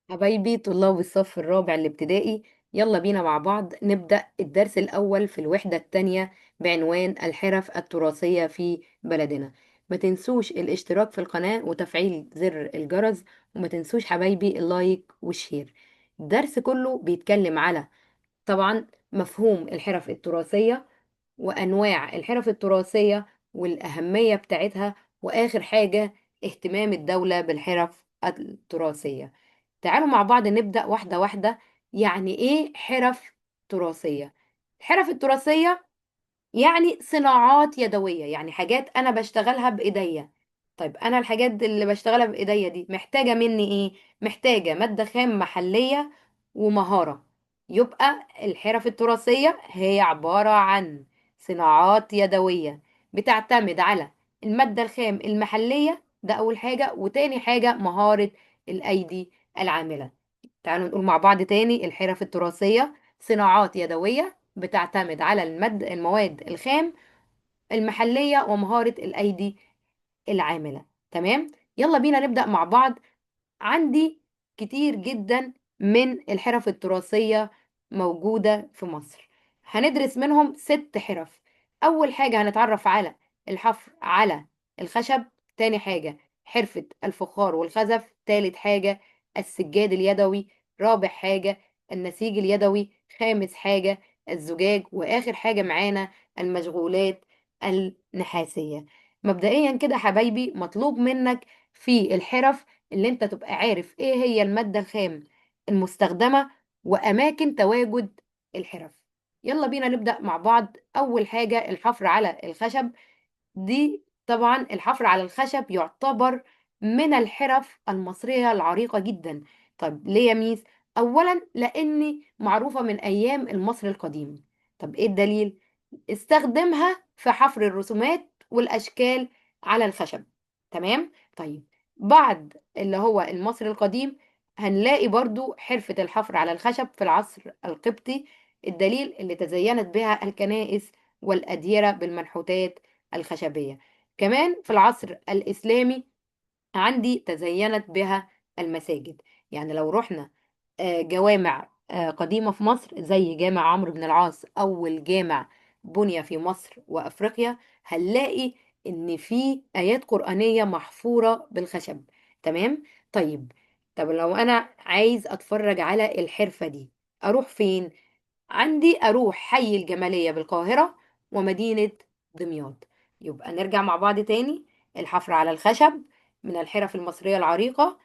حبايبي طلاب الصف الرابع الابتدائي، يلا بينا مع بعض نبدأ الدرس الأول في الوحدة التانية بعنوان الحرف التراثية في بلدنا. ما تنسوش الاشتراك في القناة وتفعيل زر الجرس، وما تنسوش حبايبي اللايك والشير. الدرس كله بيتكلم على طبعا مفهوم الحرف التراثية وأنواع الحرف التراثية والأهمية بتاعتها، وآخر حاجة اهتمام الدولة بالحرف التراثية. تعالوا مع بعض نبدأ واحدة واحدة. يعني إيه حرف تراثية؟ الحرف التراثية يعني صناعات يدوية، يعني حاجات أنا بشتغلها بإيديا. طيب أنا الحاجات اللي بشتغلها بإيديا دي محتاجة مني إيه؟ محتاجة مادة خام محلية ومهارة. يبقى الحرف التراثية هي عبارة عن صناعات يدوية بتعتمد على المادة الخام المحلية، ده أول حاجة، وتاني حاجة مهارة الأيدي العاملة. تعالوا نقول مع بعض تاني: الحرف التراثية صناعات يدوية بتعتمد على المواد الخام المحلية ومهارة الأيدي العاملة. تمام، يلا بينا نبدأ مع بعض. عندي كتير جدا من الحرف التراثية موجودة في مصر، هندرس منهم 6 حرف. أول حاجة هنتعرف على الحفر على الخشب، تاني حاجة حرفة الفخار والخزف، تالت حاجة السجاد اليدوي، رابع حاجة النسيج اليدوي، خامس حاجة الزجاج، وآخر حاجة معانا المشغولات النحاسية. مبدئيا كده حبايبي مطلوب منك في الحرف اللي انت تبقى عارف ايه هي المادة الخام المستخدمة واماكن تواجد الحرف. يلا بينا نبدأ مع بعض. اول حاجة الحفر على الخشب. دي طبعا الحفر على الخشب يعتبر من الحرف المصرية العريقة جدا. طب ليه يا ميس؟ اولا لاني معروفة من ايام المصري القديم. طب ايه الدليل؟ استخدمها في حفر الرسومات والاشكال على الخشب. تمام. طيب بعد اللي هو المصري القديم هنلاقي برضو حرفة الحفر على الخشب في العصر القبطي. الدليل اللي تزينت بها الكنائس والأديرة بالمنحوتات الخشبية. كمان في العصر الإسلامي عندي تزينت بها المساجد. يعني لو رحنا جوامع قديمة في مصر زي جامع عمرو بن العاص، أول جامع بني في مصر وأفريقيا، هنلاقي إن في آيات قرآنية محفورة بالخشب. تمام. طيب، طب لو أنا عايز أتفرج على الحرفة دي أروح فين؟ عندي أروح حي الجمالية بالقاهرة ومدينة دمياط. يبقى نرجع مع بعض تاني: الحفر على الخشب من الحرف المصرية العريقة،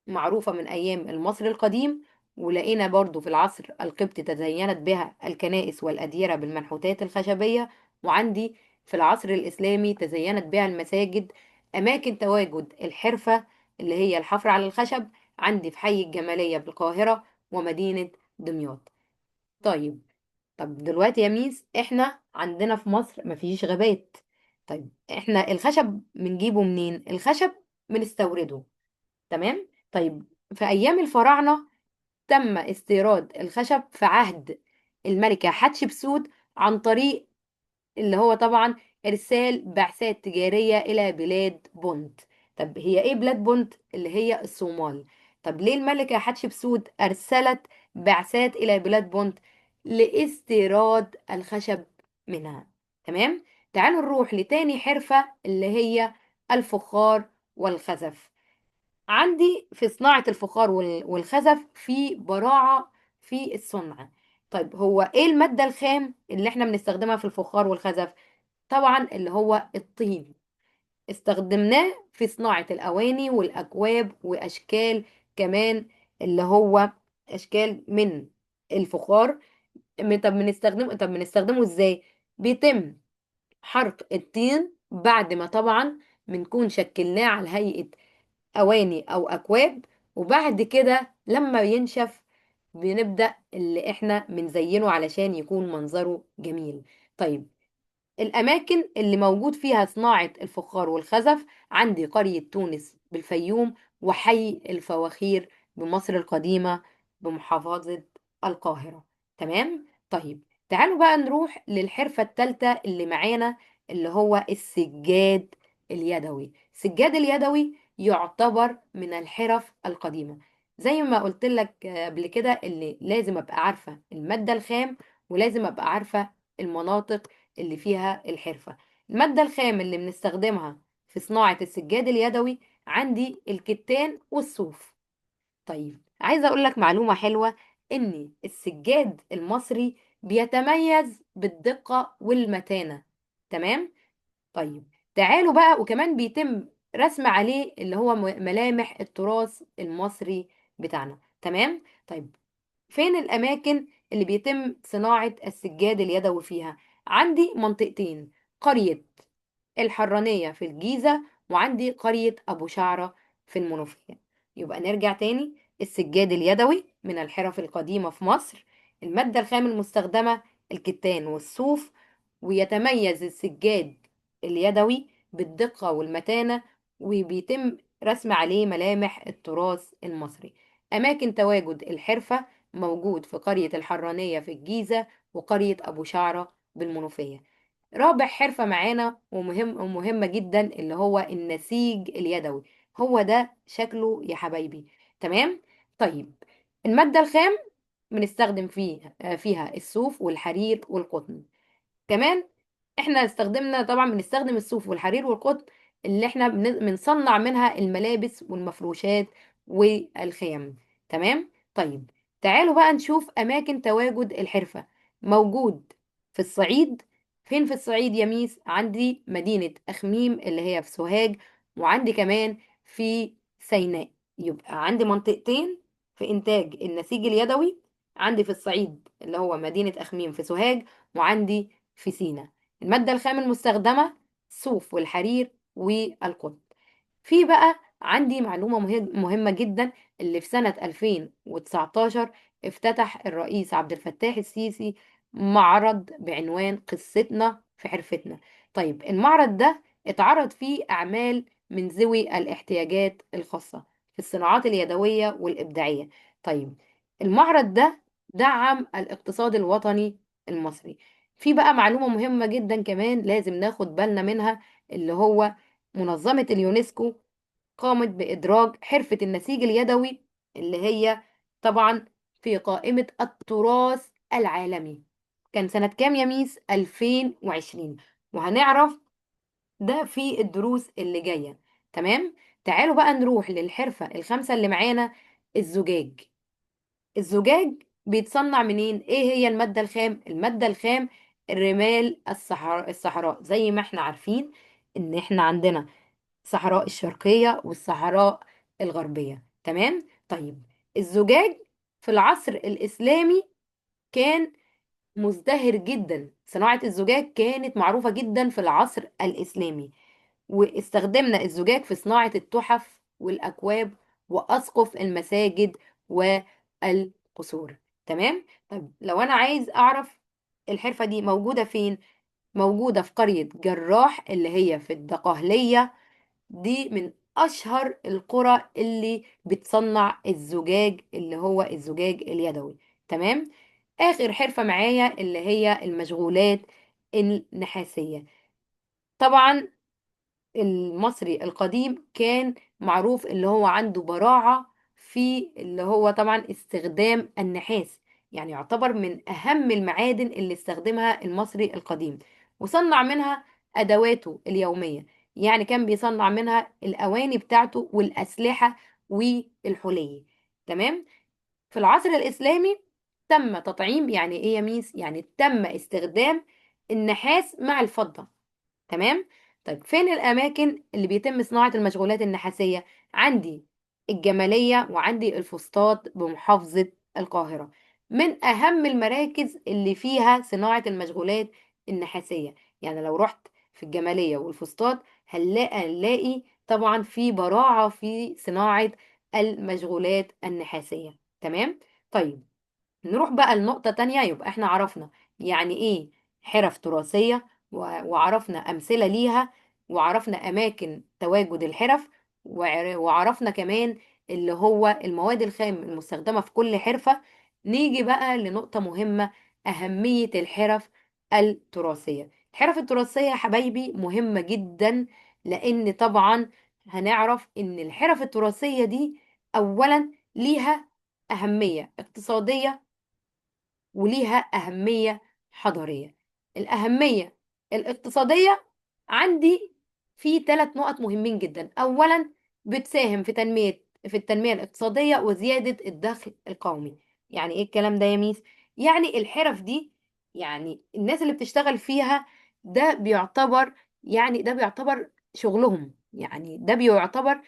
معروفة من أيام المصري القديم، ولقينا برضو في العصر القبطي تزينت بها الكنائس والأديرة بالمنحوتات الخشبية، وعندي في العصر الإسلامي تزينت بها المساجد. أماكن تواجد الحرفة اللي هي الحفر على الخشب عندي في حي الجمالية بالقاهرة ومدينة دمياط. طيب، طب دلوقتي يا ميس احنا عندنا في مصر مفيش غابات. طيب احنا الخشب بنجيبه منين؟ الخشب بنستورده. تمام. طيب في ايام الفراعنة تم استيراد الخشب في عهد الملكة حتشبسوت عن طريق اللي هو طبعا إرسال بعثات تجارية إلى بلاد بونت. طب هي إيه بلاد بونت؟ اللي هي الصومال. طب ليه الملكة حتشبسوت أرسلت بعثات إلى بلاد بونت؟ لاستيراد الخشب منها. تمام. تعالوا نروح لتاني حرفة اللي هي الفخار والخزف. عندي في صناعة الفخار والخزف في براعة في الصنع. طيب هو ايه المادة الخام اللي احنا بنستخدمها في الفخار والخزف؟ طبعا اللي هو الطين. استخدمناه في صناعة الأواني والأكواب وأشكال كمان، اللي هو أشكال من الفخار. طب بنستخدمه ازاي؟ بيتم حرق الطين بعد ما طبعا بنكون شكلناه على هيئة أواني أو أكواب، وبعد كده لما ينشف بنبدأ اللي احنا بنزينه علشان يكون منظره جميل. طيب الأماكن اللي موجود فيها صناعة الفخار والخزف: عندي قرية تونس بالفيوم، وحي الفواخير بمصر القديمة بمحافظة القاهرة. تمام؟ طيب تعالوا بقى نروح للحرفة التالتة اللي معانا، اللي هو السجاد اليدوي. السجاد اليدوي يعتبر من الحرف القديمة. زي ما قلت لك قبل كده، اللي لازم ابقى عارفة المادة الخام، ولازم ابقى عارفة المناطق اللي فيها الحرفة. المادة الخام اللي بنستخدمها في صناعة السجاد اليدوي عندي الكتان والصوف. طيب عايزة اقول لك معلومة حلوة، ان السجاد المصري بيتميز بالدقة والمتانة. تمام. طيب تعالوا بقى، وكمان بيتم رسم عليه اللي هو ملامح التراث المصري بتاعنا. تمام. طيب فين الأماكن اللي بيتم صناعة السجاد اليدوي فيها؟ عندي منطقتين: قرية الحرانية في الجيزة، وعندي قرية أبو شعرة في المنوفية. يبقى نرجع تاني: السجاد اليدوي من الحرف القديمة في مصر، المادة الخام المستخدمة الكتان والصوف، ويتميز السجاد اليدوي بالدقة والمتانة، وبيتم رسم عليه ملامح التراث المصري. أماكن تواجد الحرفة: موجود في قرية الحرانية في الجيزة، وقرية أبو شعرة بالمنوفية. رابع حرفة معانا ومهمة جدا اللي هو النسيج اليدوي. هو ده شكله يا حبايبي. تمام. طيب المادة الخام بنستخدم فيها الصوف والحرير والقطن. كمان احنا استخدمنا طبعا بنستخدم الصوف والحرير والقطن، اللي احنا بنصنع منها الملابس والمفروشات والخيام. تمام. طيب تعالوا بقى نشوف اماكن تواجد الحرفة. موجود في الصعيد. فين في الصعيد يا ميس؟ عندي مدينة أخميم اللي هي في سوهاج، وعندي كمان في سيناء. يبقى عندي منطقتين في إنتاج النسيج اليدوي. عندي في الصعيد اللي هو مدينة أخميم في سوهاج، وعندي في سينا. المادة الخام المستخدمة الصوف والحرير والقطن. في بقى عندي معلومة مهمة جدا، اللي في سنة 2019 افتتح الرئيس عبد الفتاح السيسي معرض بعنوان قصتنا في حرفتنا. طيب المعرض ده اتعرض فيه أعمال من ذوي الاحتياجات الخاصة في الصناعات اليدوية والإبداعية. طيب المعرض ده دعم الاقتصاد الوطني المصري. في بقى معلومة مهمة جدا كمان لازم ناخد بالنا منها، اللي هو منظمة اليونسكو قامت بإدراج حرفة النسيج اليدوي، اللي هي طبعا في قائمة التراث العالمي. كان سنة كام يا ميس؟ 2020. وهنعرف ده في الدروس اللي جاية. تمام. تعالوا بقى نروح للحرفة الخامسة اللي معانا: الزجاج. الزجاج بيتصنع منين؟ ايه هي المادة الخام؟ المادة الخام الرمال الصحراء. زي ما احنا عارفين ان احنا عندنا الصحراء الشرقية والصحراء الغربية. تمام. طيب الزجاج في العصر الإسلامي كان مزدهر جدا. صناعة الزجاج كانت معروفة جدا في العصر الإسلامي، واستخدمنا الزجاج في صناعة التحف والأكواب وأسقف المساجد والقصور. تمام. طب لو أنا عايز أعرف الحرفة دي موجودة فين؟ موجودة في قرية جراح اللي هي في الدقهلية. دي من أشهر القرى اللي بتصنع الزجاج، اللي هو الزجاج اليدوي. تمام. آخر حرفة معايا اللي هي المشغولات النحاسية. طبعا المصري القديم كان معروف اللي هو عنده براعة في اللي هو طبعا استخدام النحاس، يعني يعتبر من أهم المعادن اللي استخدمها المصري القديم، وصنع منها أدواته اليومية. يعني كان بيصنع منها الأواني بتاعته والأسلحة والحلي. تمام. في العصر الإسلامي تم تطعيم، يعني إيه يا ميس؟ يعني تم استخدام النحاس مع الفضة. تمام. طيب فين الأماكن اللي بيتم صناعة المشغولات النحاسية؟ عندي الجمالية، وعندي الفسطاط بمحافظة القاهرة، من أهم المراكز اللي فيها صناعة المشغولات النحاسية. يعني لو رحت في الجمالية والفسطاط هنلاقي طبعا في براعة في صناعة المشغولات النحاسية. تمام. طيب نروح بقى لنقطة تانية. يبقى احنا عرفنا يعني ايه حرف تراثية، وعرفنا أمثلة ليها، وعرفنا أماكن تواجد الحرف، وعرفنا كمان اللي هو المواد الخام المستخدمة في كل حرفة. نيجي بقى لنقطة مهمة: أهمية الحرف التراثية. الحرف التراثية يا حبايبي مهمة جدا، لأن طبعا هنعرف إن الحرف التراثية دي أولا ليها أهمية اقتصادية وليها أهمية حضارية. الأهمية الاقتصادية عندي في 3 نقط مهمين جدا. أولا، بتساهم في التنمية الاقتصادية وزيادة الدخل القومي. يعني إيه الكلام ده يا ميس؟ يعني الحرف دي، يعني الناس اللي بتشتغل فيها، ده بيعتبر ده بيعتبر شغلهم، يعني ده بيعتبر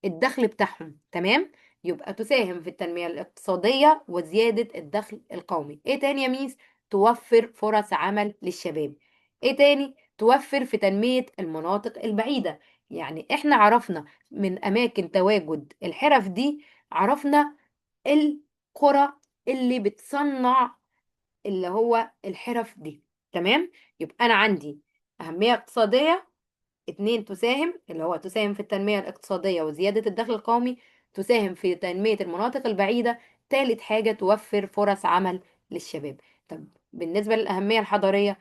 الدخل بتاعهم. تمام؟ يبقى تساهم في التنمية الاقتصادية وزيادة الدخل القومي. ايه تاني يا ميس؟ توفر فرص عمل للشباب. ايه تاني؟ توفر في تنمية المناطق البعيدة. يعني احنا عرفنا من اماكن تواجد الحرف دي، عرفنا القرى اللي بتصنع اللي هو الحرف دي. تمام؟ يبقى انا عندي اهمية اقتصادية. اتنين، تساهم في التنمية الاقتصادية وزيادة الدخل القومي. تساهم في تنمية المناطق البعيدة. تالت حاجة، توفر فرص عمل للشباب. طب بالنسبة للأهمية الحضارية،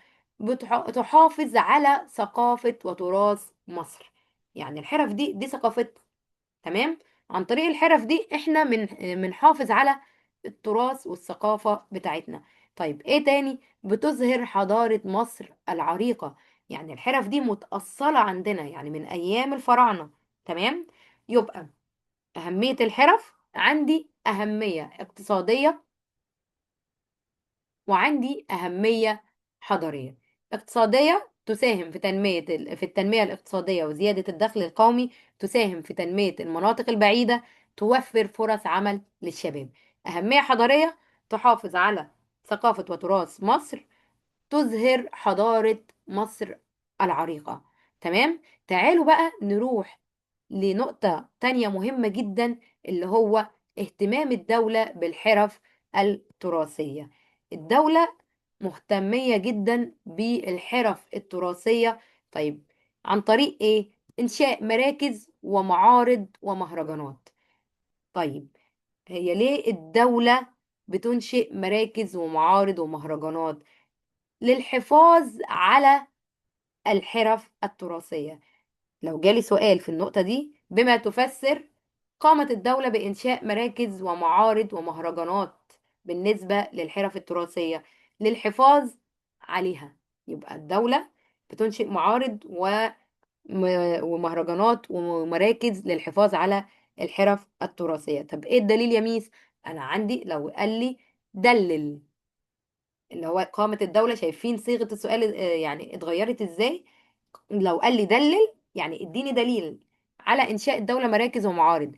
تحافظ على ثقافة وتراث مصر. يعني الحرف دي ثقافة. تمام؟ عن طريق الحرف دي احنا بنحافظ على التراث والثقافة بتاعتنا. طيب ايه تاني؟ بتظهر حضارة مصر العريقة. يعني الحرف دي متأصلة عندنا يعني من أيام الفراعنة. تمام؟ يبقى أهمية الحرف عندي أهمية اقتصادية، وعندي أهمية حضارية. اقتصادية، تساهم في التنمية الاقتصادية وزيادة الدخل القومي. تساهم في تنمية المناطق البعيدة. توفر فرص عمل للشباب. أهمية حضارية، تحافظ على ثقافة وتراث مصر. تظهر حضارة مصر العريقة. تمام؟ تعالوا بقى نروح لنقطة تانية مهمة جدا، اللي هو اهتمام الدولة بالحرف التراثية. الدولة مهتمية جدا بالحرف التراثية. طيب عن طريق ايه؟ انشاء مراكز ومعارض ومهرجانات. طيب هي ليه الدولة بتنشئ مراكز ومعارض ومهرجانات؟ للحفاظ على الحرف التراثية. لو جالي سؤال في النقطة دي، بما تفسر قامت الدولة بإنشاء مراكز ومعارض ومهرجانات بالنسبة للحرف التراثية للحفاظ عليها. يبقى الدولة بتنشئ معارض ومهرجانات ومراكز للحفاظ على الحرف التراثية. طب ايه الدليل يا ميس؟ انا عندي لو قال لي دلل، اللي هو قامت الدولة، شايفين صيغة السؤال يعني اتغيرت ازاي؟ لو قال لي دلل يعني اديني دليل على انشاء الدولة مراكز ومعارض.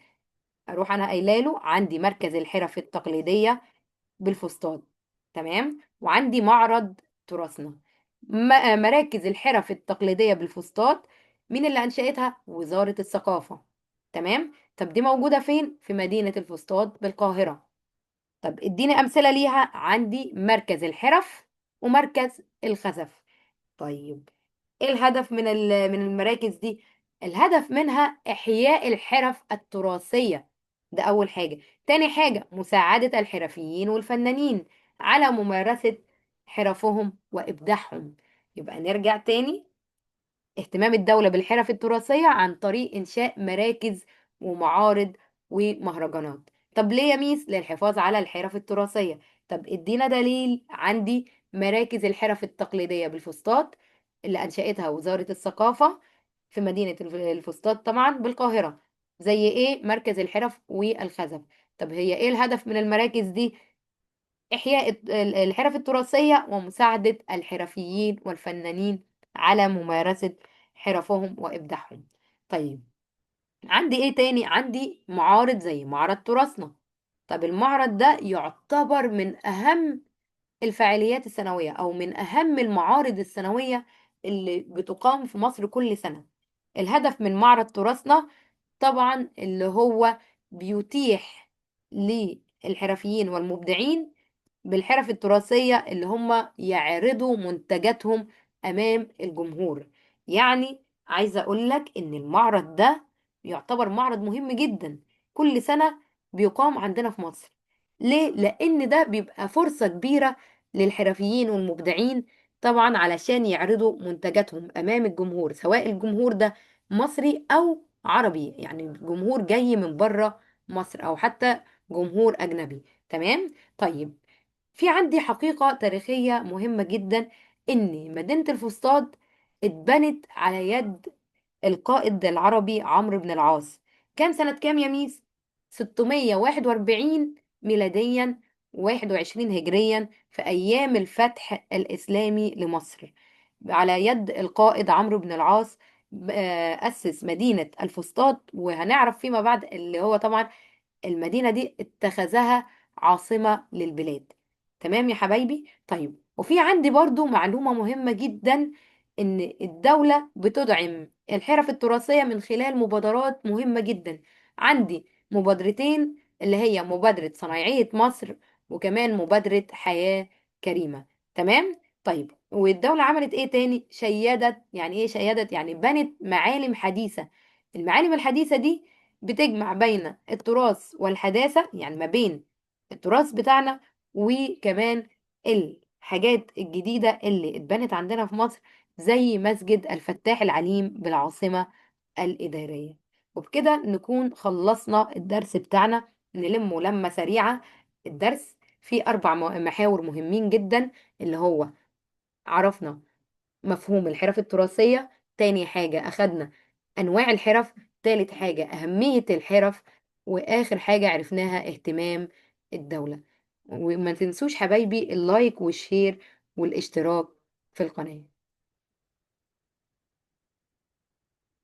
اروح انا قايله له عندي مركز الحرف التقليدية بالفسطاط. تمام؟ وعندي معرض تراثنا. مراكز الحرف التقليدية بالفسطاط، مين اللي انشأتها؟ وزارة الثقافة. تمام؟ طب دي موجودة فين؟ في مدينة الفسطاط بالقاهرة. طب اديني امثله ليها. عندي مركز الحرف ومركز الخزف. طيب ايه الهدف من المراكز دي؟ الهدف منها احياء الحرف التراثيه. ده اول حاجه. تاني حاجه، مساعده الحرفيين والفنانين على ممارسه حرفهم وابداعهم. يبقى نرجع تاني، اهتمام الدولة بالحرف التراثية عن طريق إنشاء مراكز ومعارض ومهرجانات. طب ليه يا ميس؟ للحفاظ على الحرف التراثية. طب ادينا دليل. عندي مراكز الحرف التقليدية بالفسطاط اللي أنشأتها وزارة الثقافة في مدينة الفسطاط طبعا بالقاهرة. زي ايه؟ مركز الحرف والخزف. طب هي ايه الهدف من المراكز دي؟ إحياء الحرف التراثية ومساعدة الحرفيين والفنانين على ممارسة حرفهم وإبداعهم. طيب عندي إيه تاني؟ عندي معارض زي معرض تراثنا. طب المعرض ده يعتبر من أهم الفعاليات السنوية، أو من أهم المعارض السنوية اللي بتقام في مصر كل سنة. الهدف من معرض تراثنا طبعا اللي هو بيتيح للحرفيين والمبدعين بالحرف التراثية اللي هم يعرضوا منتجاتهم أمام الجمهور. يعني عايزة أقول لك إن المعرض ده يعتبر معرض مهم جدا كل سنة بيقام عندنا في مصر. ليه؟ لأن ده بيبقى فرصة كبيرة للحرفيين والمبدعين طبعا علشان يعرضوا منتجاتهم أمام الجمهور، سواء الجمهور ده مصري أو عربي، يعني جمهور جاي من بره مصر، أو حتى جمهور أجنبي. تمام. طيب، في عندي حقيقة تاريخية مهمة جدا، إن مدينة الفسطاط اتبنت على يد القائد العربي عمرو بن العاص. كان سنة كام يا ميس؟ 641 ميلاديا، 21 هجريا، في أيام الفتح الإسلامي لمصر، على يد القائد عمرو بن العاص. أسس مدينة الفسطاط، وهنعرف فيما بعد اللي هو طبعا المدينة دي اتخذها عاصمة للبلاد. تمام يا حبايبي. طيب، وفي عندي برضو معلومة مهمة جدا، ان الدولة بتدعم الحرف التراثية من خلال مبادرات مهمة جدا. عندي مبادرتين، اللي هي مبادرة صنايعية مصر، وكمان مبادرة حياة كريمة. تمام. طيب، والدولة عملت ايه تاني؟ شيدت. يعني ايه شيدت؟ يعني بنت معالم حديثة. المعالم الحديثة دي بتجمع بين التراث والحداثة، يعني ما بين التراث بتاعنا وكمان الحاجات الجديدة اللي اتبنت عندنا في مصر، زي مسجد الفتاح العليم بالعاصمة الإدارية. وبكده نكون خلصنا الدرس بتاعنا. نلمه لمة سريعة. الدرس فيه 4 محاور مهمين جدا، اللي هو عرفنا مفهوم الحرف التراثية، تاني حاجة أخدنا أنواع الحرف، تالت حاجة أهمية الحرف، وآخر حاجة عرفناها اهتمام الدولة. وما تنسوش حبايبي اللايك والشير والاشتراك في القناة.